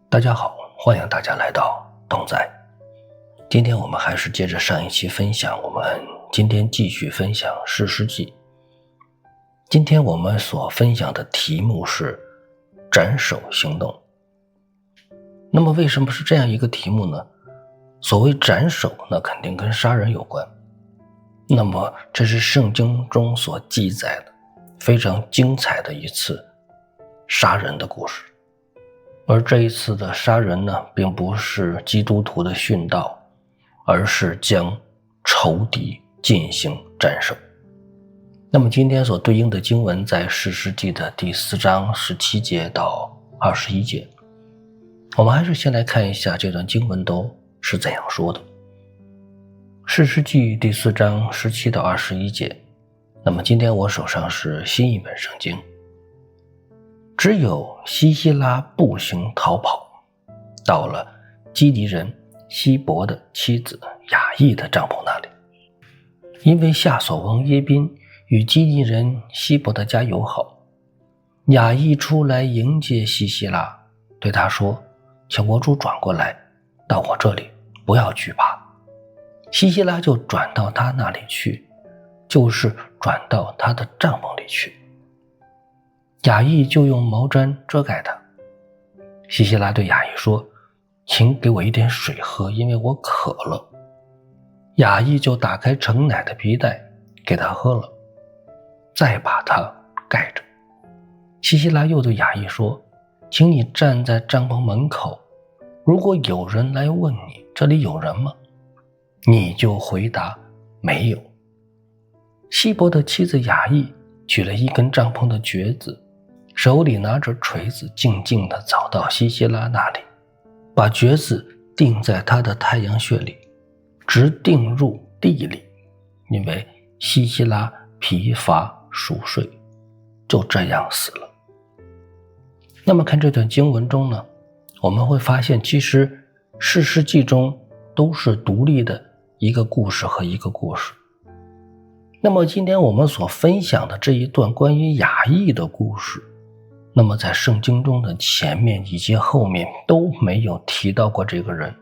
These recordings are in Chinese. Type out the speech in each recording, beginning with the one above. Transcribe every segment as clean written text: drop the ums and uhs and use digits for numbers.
大家好，欢迎大家来到东仔。今天我们还是接着上一期分享，我们今天继续分享士师记。今天我们所分享的题目是斩首行动。那么为什么是这样一个题目呢？所谓斩首，那肯定跟杀人有关。那么这是圣经中所记载的非常精彩的一次杀人的故事。而这一次的杀人呢，并不是基督徒的殉道，而是将仇敌进行斩首。那么今天所对应的经文在士师记的第4章17节到21节。我们还是先来看一下这段经文都是怎样说的。士师记第4章17到21节。那么今天我手上是新译本圣经。只有西西拉步行逃跑，到了基迪人希伯的妻子雅意的帐篷那里。因为夏所王耶宾与基迪人希伯的家友好，雅意出来迎接西西拉，对他说：请我主转过来到我这里，不要惧怕。西西拉就转到他那里去，就是转到他的帐篷里去。雅意就用毛毡遮盖他。西西拉对雅意说：请给我一点水喝，因为我渴了。雅意就打开盛奶的皮带给他喝了，再把他盖着。西西拉又对雅意说：请你站在帐篷门口，如果有人来问你这里有人吗，你就回答没有。希伯的妻子雅意取了一根帐篷的橛子，手里拿着锤子，静静地走到西西拉那里，把橛子钉在他的太阳穴里，直钉入地里，因为西西拉疲乏熟睡，就这样死了。那么看这段经文中呢，我们会发现其实士师记中都是独立的一个故事和一个故事。那么今天我们所分享的这一段关于雅意的故事，那么在圣经中的前面以及后面都没有提到过这个人。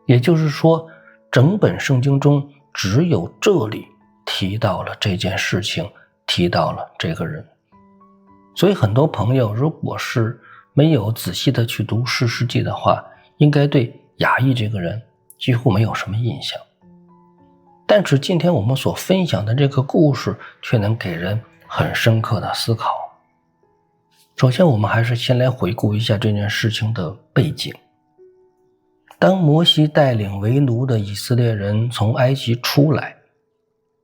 也就是说，整本圣经中只有这里提到了这件事情，提到了这个人。所以很多朋友如果是没有仔细的去读士师记的话，应该对雅意这个人几乎没有什么印象。但是今天我们所分享的这个故事却能给人很深刻的思考。首先我们还是先来回顾一下这件事情的背景。当摩西带领为奴的以色列人从埃及出来，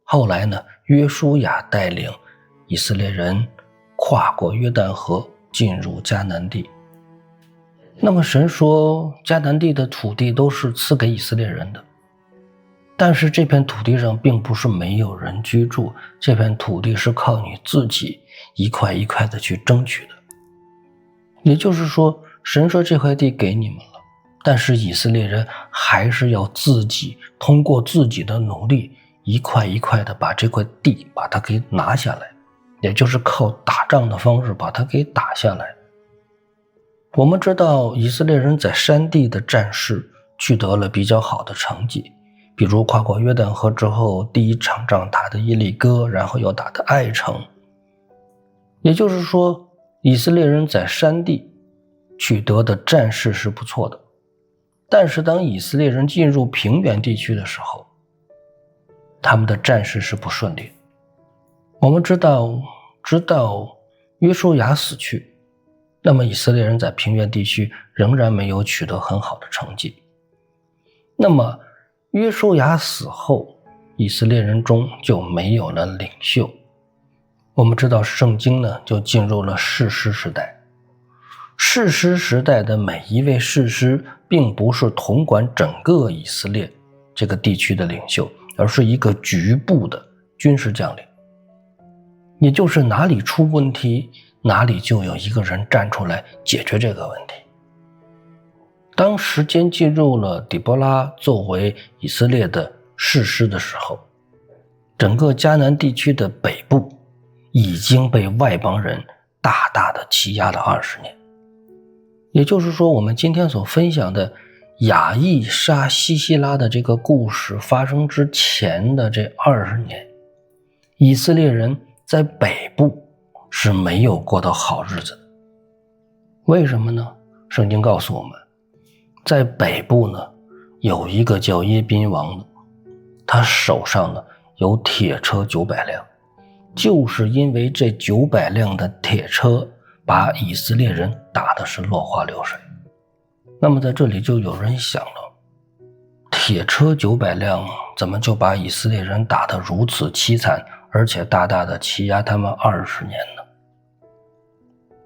后来呢，约书亚带领以色列人跨过约旦河进入迦南地。那么神说迦南地的土地都是赐给以色列人的，但是这片土地上并不是没有人居住，这片土地是靠你自己一块一块的去争取的。也就是说，神说这块地给你们了，但是以色列人还是要自己通过自己的努力一块一块的把这块地把它给拿下来，也就是靠打仗的方式把它给打下来。我们知道以色列人在山地的战事取得了比较好的成绩，比如跨过约旦河之后，第一场仗打的耶利哥，然后又打的艾城。也就是说，以色列人在山地取得的战事是不错的，但是当以色列人进入平原地区的时候，他们的战事是不顺利的。我们知道，直到约书亚死去，那么以色列人在平原地区仍然没有取得很好的成绩。那么约书亚死后，以色列人中就没有了领袖。我们知道圣经呢，就进入了士师时代。士师时代的每一位士师并不是统管整个以色列这个地区的领袖，而是一个局部的军事将领。也就是哪里出问题，哪里就有一个人站出来解决这个问题。当时间进入了底波拉作为以色列的士师的时候，整个迦南地区的北部已经被外邦人大大的欺压了20年。也就是说，我们今天所分享的亚裔杀西西拉的这个故事发生之前的这20年，以色列人在北部是没有过到好日子的。为什么呢？圣经告诉我们，在北部呢，有一个叫耶宾王的，他手上呢有铁车900辆，就是因为这900辆的铁车把以色列人打的是落花流水。那么在这里就有人想了，铁车900辆怎么就把以色列人打得如此凄惨，而且大大的欺压他们20年呢？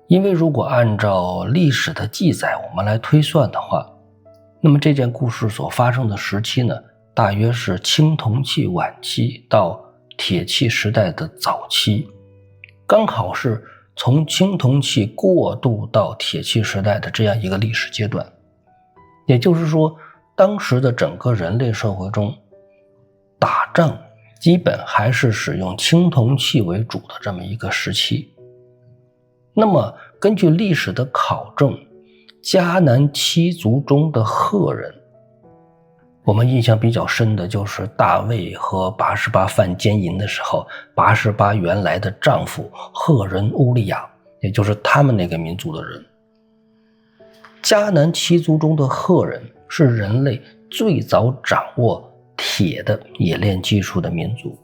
因为如果按照历史的记载我们来推算的话，那么这件故事所发生的时期呢，大约是青铜器晚期到铁器时代的早期，刚好是从青铜器过渡到铁器时代的这样一个历史阶段。也就是说，当时的整个人类社会中，打仗基本还是使用青铜器为主的这么一个时期。那么根据历史的考证，迦南7族中的赫人，我们印象比较深的就是大卫和拔示巴犯奸淫的时候，拔示巴原来的丈夫赫人乌利亚，也就是他们那个民族的人。迦南7族中的赫人是人类最早掌握铁的冶炼技术的民族。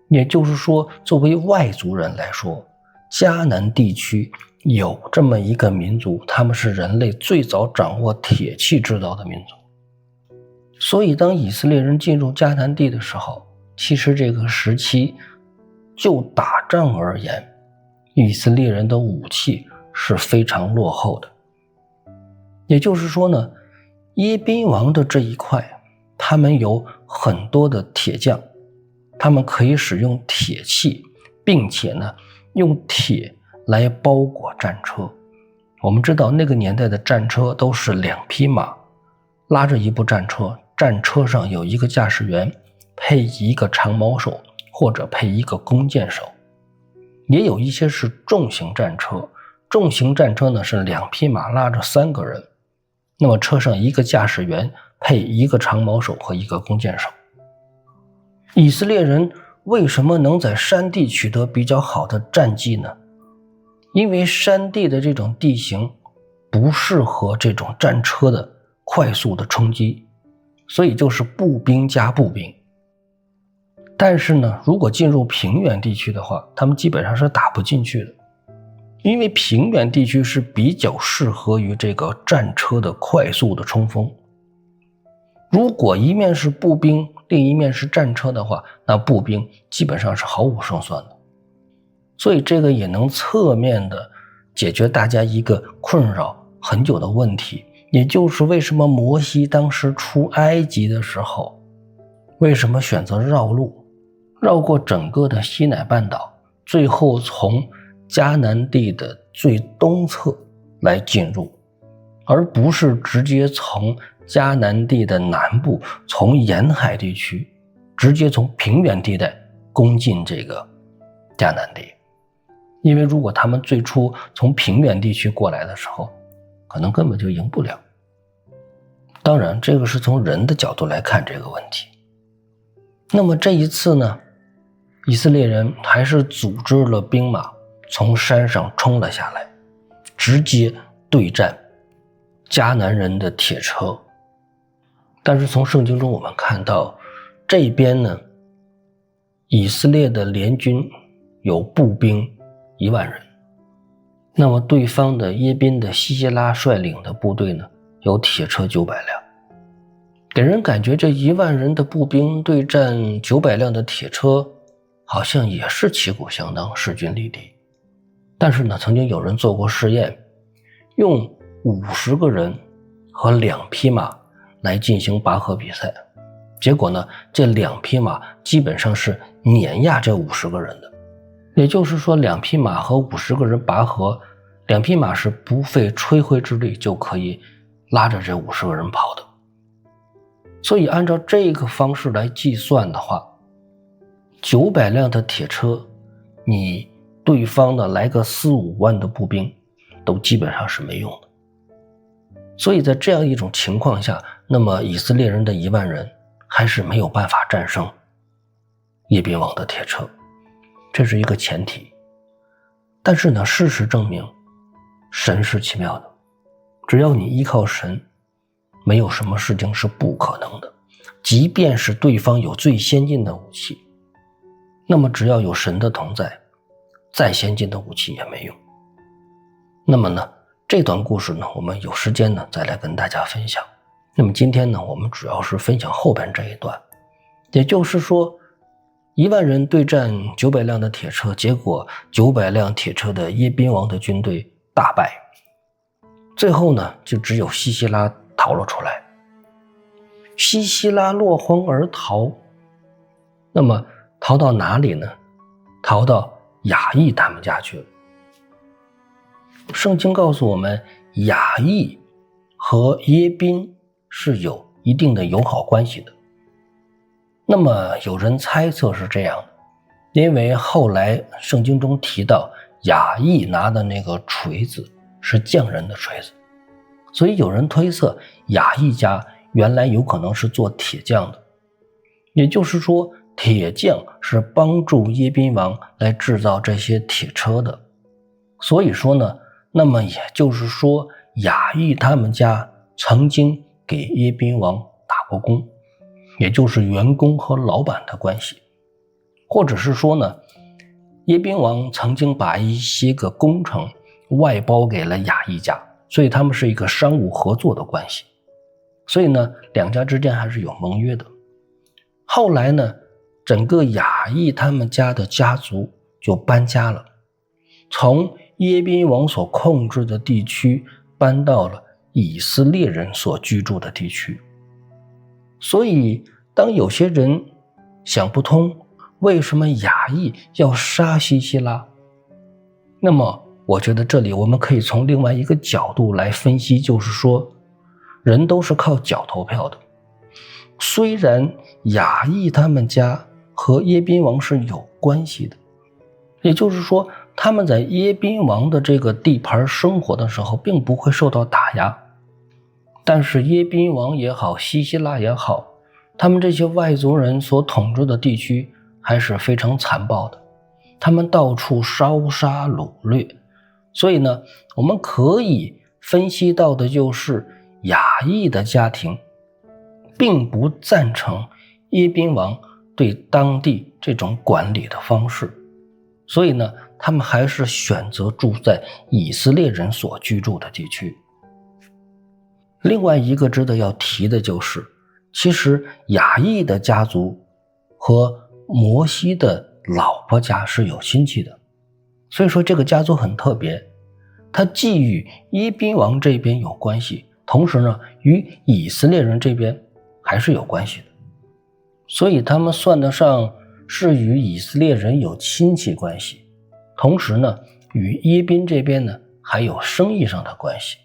也就是说，作为外族人来说，迦南地区有这么一个民族，他们是人类最早掌握铁器制造的民族。所以当以色列人进入迦南地的时候，其实这个时期就打仗而言，以色列人的武器是非常落后的。也就是说呢，耶宾王的这一块，他们有很多的铁匠，他们可以使用铁器，并且呢用铁来包裹战车。我们知道那个年代的战车都是2匹马拉着一部战车，战车上有一个驾驶员，配一个长矛手或者配一个弓箭手。也有一些是重型战车，重型战车呢是2匹马拉着3个人，那么车上一个驾驶员配一个长矛手和一个弓箭手。以色列人为什么能在山地取得比较好的战绩呢？因为山地的这种地形不适合这种战车的快速的冲击，所以就是步兵加步兵。但是呢，如果进入平原地区的话，他们基本上是打不进去的，因为平原地区是比较适合于这个战车的快速的冲锋。如果一面是步兵，另一面是战车的话，那步兵基本上是毫无胜算的。所以这个也能侧面的解决大家一个困扰很久的问题，也就是为什么摩西当时出埃及的时候，为什么选择绕路，绕过整个的西乃半岛，最后从迦南地的最东侧来进入，而不是直接从迦南地的南部，从沿海地区直接从平原地带攻进这个迦南地。因为如果他们最初从平原地区过来的时候，可能根本就赢不了。当然这个是从人的角度来看这个问题。那么这一次呢，以色列人还是组织了兵马从山上冲了下来，直接对战迦南人的铁车。但是从圣经中我们看到，这边呢，以色列的联军有步兵1万人，那么对方的耶宾的西西拉率领的部队呢，有铁车900辆。给人感觉这1万人的步兵对战900辆的铁车，好像也是旗鼓相当，势均力敌。但是呢，曾经有人做过试验，用50个人和2匹马来进行拔河比赛，结果呢，这2匹马基本上是碾压这50个人的。也就是说，2匹马和50个人拔河，2匹马是不费吹灰之力就可以拉着这50个人跑的。所以按照这个方式来计算的话，900辆的铁车，你对方的来个4-5万的步兵都基本上是没用的。所以在这样一种情况下，那么以色列人的1万人还是没有办法战胜耶宾王的铁车，这是一个前提。但是呢，事实证明，神是奇妙的，只要你依靠神，没有什么事情是不可能的。即便是对方有最先进的武器，那么只要有神的同在，再先进的武器也没用。那么呢，这段故事呢，我们有时间呢再来跟大家分享。那么今天呢，我们主要是分享后边这一段，也就是说1万人对战900辆的铁车，结果900辆铁车的耶宾王的军队大败，最后呢，就只有西西拉逃了出来。西西拉落荒而逃，那么逃到哪里呢？逃到亚裔他们家去了。圣经告诉我们，亚裔和耶宾是有一定的友好关系的。那么有人猜测是这样的，因为后来圣经中提到亚裔拿的那个锤子是匠人的锤子，所以有人推测亚裔家原来有可能是做铁匠的，也就是说铁匠是帮助耶宾王来制造这些铁车的。所以说呢，那么也就是说亚裔他们家曾经给耶宾王打过工，也就是员工和老板的关系。或者是说呢，耶宾王曾经把一些个工程外包给了亚裔家，所以他们是一个商务合作的关系。所以呢，两家之间还是有盟约的。后来呢，整个亚裔他们家的家族就搬家了，从耶宾王所控制的地区搬到了以色列人所居住的地区。所以当有些人想不通为什么亚裔要杀西西拉，那么我觉得这里我们可以从另外一个角度来分析，就是说人都是靠脚投票的。虽然亚裔他们家和耶宾王是有关系的，也就是说他们在耶宾王的这个地盘生活的时候并不会受到打压，但是耶宾王也好，西西拉也好，他们这些外族人所统治的地区还是非常残暴的，他们到处烧杀掳掠。所以呢，我们可以分析到的就是亚裔的家庭并不赞成耶宾王对当地这种管理的方式，所以呢，他们还是选择住在以色列人所居住的地区。另外一个值得要提的就是，其实亚裔的家族和摩西的老婆家是有亲戚的，所以说这个家族很特别，它既与耶宾王这边有关系，同时呢，与以色列人这边还是有关系的，所以他们算得上是与以色列人有亲戚关系，同时呢，与耶宾这边呢还有生意上的关系。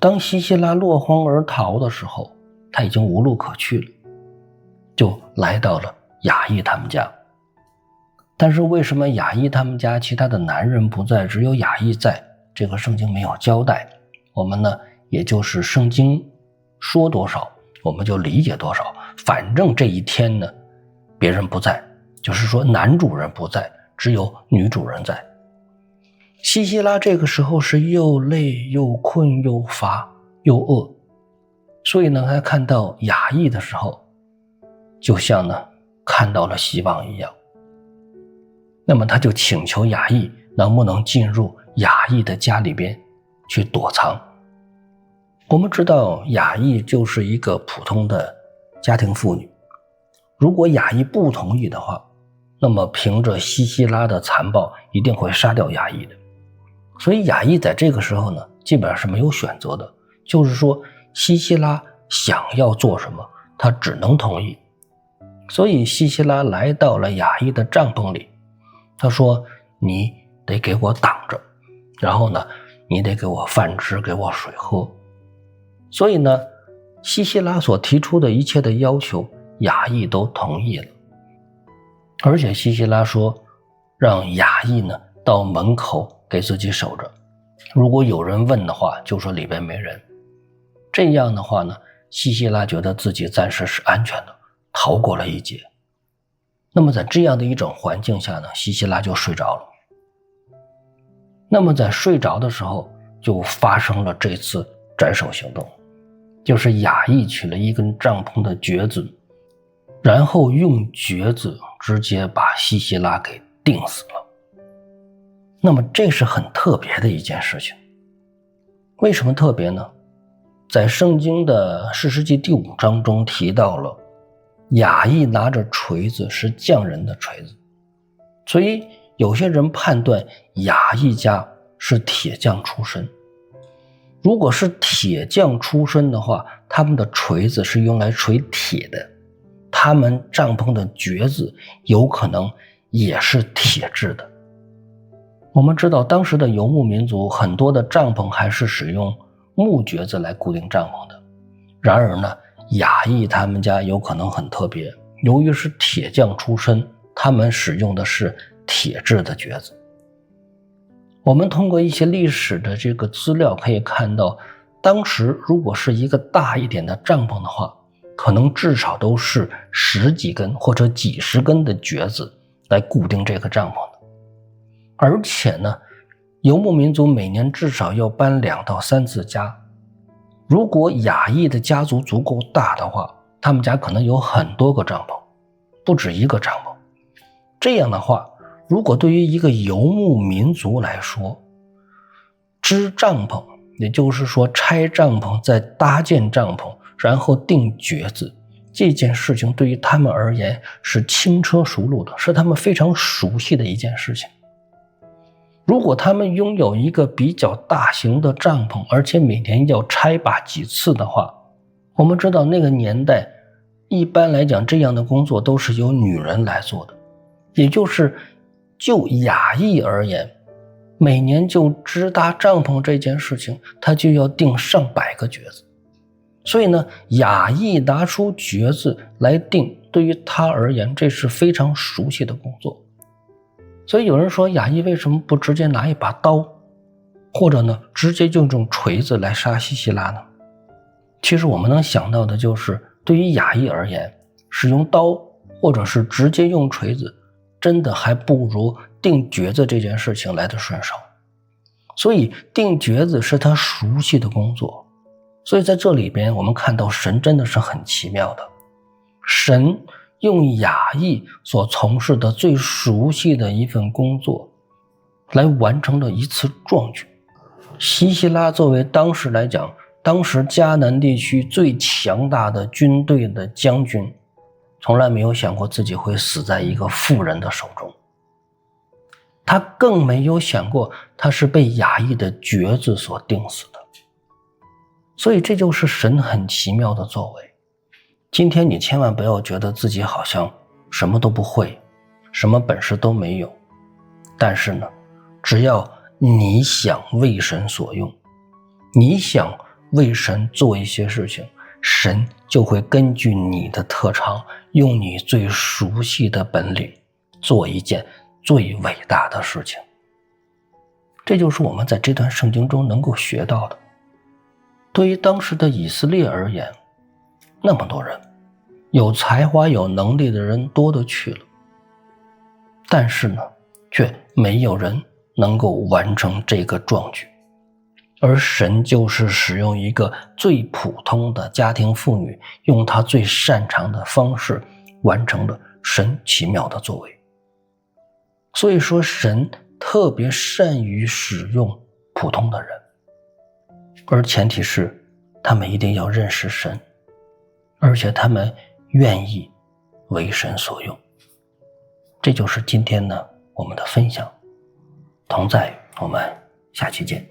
当西西拉落荒而逃的时候，他已经无路可去了，就来到了亚裔他们家。但是为什么亚裔他们家其他的男人不在，只有亚裔在，这个圣经没有交代。我们呢，也就是圣经说多少我们就理解多少，反正这一天呢别人不在，就是说男主人不在，只有女主人在。西西拉这个时候是又累又困又乏又饿，所以呢他看到亚裔的时候就像呢看到了希望一样，那么他就请求亚裔能不能进入亚裔的家里边去躲藏。我们知道亚裔就是一个普通的家庭妇女，如果亚裔不同意的话，那么凭着西西拉的残暴一定会杀掉亚裔的。所以亚裔在这个时候呢基本上是没有选择的，就是说西西拉想要做什么他只能同意。所以西西拉来到了亚裔的帐篷里，他说你得给我挡着，然后呢你得给我饭吃，给我水喝。所以呢西西拉所提出的一切的要求亚裔都同意了，而且西西拉说让亚裔呢到门口给自己守着，如果有人问的话，就说里边没人。这样的话呢，西西拉觉得自己暂时是安全的，逃过了一劫。那么在这样的一种环境下呢，西西拉就睡着了。那么在睡着的时候，就发生了这次斩首行动，就是亚裔取了一根帐篷的橛子，然后用橛子直接把西西拉给钉死了。那么这是很特别的一件事情。为什么特别呢？在圣经的士师记第5章中提到了亚裔拿着锤子是匠人的锤子，所以有些人判断亚裔家是铁匠出身。如果是铁匠出身的话，他们的锤子是用来锤铁的，他们帐篷的橛子有可能也是铁制的。我们知道当时的游牧民族很多的帐篷还是使用木橛子来固定帐篷的。然而呢，亚裔他们家有可能很特别，由于是铁匠出身，他们使用的是铁制的橛子。我们通过一些历史的这个资料可以看到，当时如果是一个大一点的帐篷的话，可能至少都是10几根或者几十根的橛子来固定这个帐篷的。而且呢，游牧民族每年至少要搬2到3次家。如果亚裔的家族足够大的话，他们家可能有很多个帐篷，不止一个帐篷。这样的话，如果对于一个游牧民族来说，支帐篷，也就是说拆帐篷再搭建帐篷，然后钉橛子，这件事情对于他们而言是轻车熟路的，是他们非常熟悉的一件事情。如果他们拥有一个比较大型的帐篷，而且每年要拆把几次的话，我们知道那个年代一般来讲这样的工作都是由女人来做的，也就是就亚裔而言，每年就支搭帐篷这件事情，他就要钉上百个橛子。所以呢，亚裔拿出橛子来钉，对于他而言这是非常熟悉的工作。所以有人说，亚裔为什么不直接拿一把刀，或者呢直接用这种锤子来杀西西拉呢？其实我们能想到的就是，对于亚裔而言，使用刀或者是直接用锤子，真的还不如钉橛子这件事情来得顺手。所以钉橛子是他熟悉的工作。所以在这里边我们看到神真的是很奇妙的，神用亚裔所从事的最熟悉的一份工作来完成了一次壮举。西西拉作为当时来讲，当时迦南地区最强大的军队的将军，从来没有想过自己会死在一个妇人的手中，他更没有想过他是被亚裔的橛子所钉死的。所以这就是神很奇妙的作为。今天你千万不要觉得自己好像什么都不会，什么本事都没有，但是呢，只要你想为神所用，你想为神做一些事情，神就会根据你的特长，用你最熟悉的本领，做一件最伟大的事情。这就是我们在这段圣经中能够学到的。对于当时的以色列而言，那么多人，有才华有能力的人多得去了，但是呢，却没有人能够完成这个壮举。而神就是使用一个最普通的家庭妇女，用她最擅长的方式完成了神奇妙的作为。所以说神特别善于使用普通的人，而前提是他们一定要认识神，而且他们愿意为神所用。这就是今天呢我们的分享。同在，我们下期见。